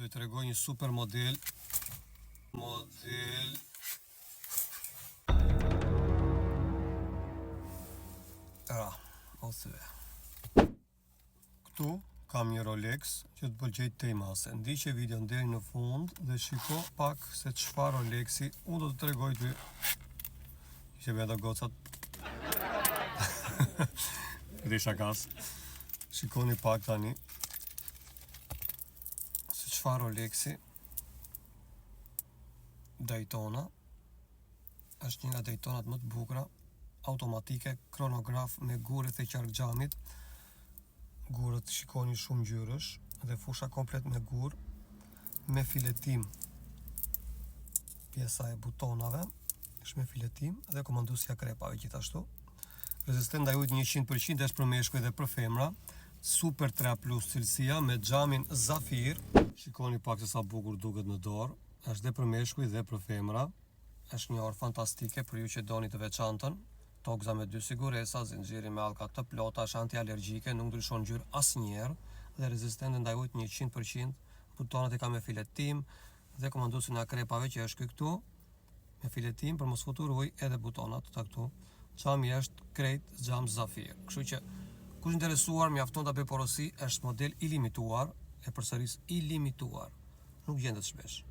Do të tregoj një super model. O thye. Këtu kam një Rolex që të pëlqej temase. Ndiqe videon deri në fund dhe shiko pak se çfarë Rolexi unë do të tregoj ty. Që vetë gocat. Dhe shakas. Shikoni pak tani se çfarë Rolexi. Daytona është një nga Daytonat më të bukura, automatike, kronograf me gurët e qarkxhamit. Gurët shikoni shumë ngjyrësh dhe fusha komplet me gur, me filetim. Pjesa e butonave është me filetim dhe komandusja krepave gjithashtu. Rezistent ndaj ujit 100%, është për meshkuj dhe për femra. Super 3+ cilësia me xhamin Zafir. Shikoni pak se sa bukur duket në dorë. Është dhe për meshkuj dhe për femra. Është një orë fantastike për ju që doni të veçantën. Tokza me 2 siguresa, zinxhiri me hallka të plota, është antialergjike, nuk ndryshon ngjyrë asnjëherë dhe rezistente ndaj ujit 100%. Butonat e ka me filetim dhe komandusin e krepave që është këtu me filetim për mos futur ujë, edhe butonat të këtu. Xhami është krejt xham Zafir. Kështu që kush interesuar mjafton ta bëj porosi, është model i limituar, e përsëris i limituar. Nuk gjendet shpesh.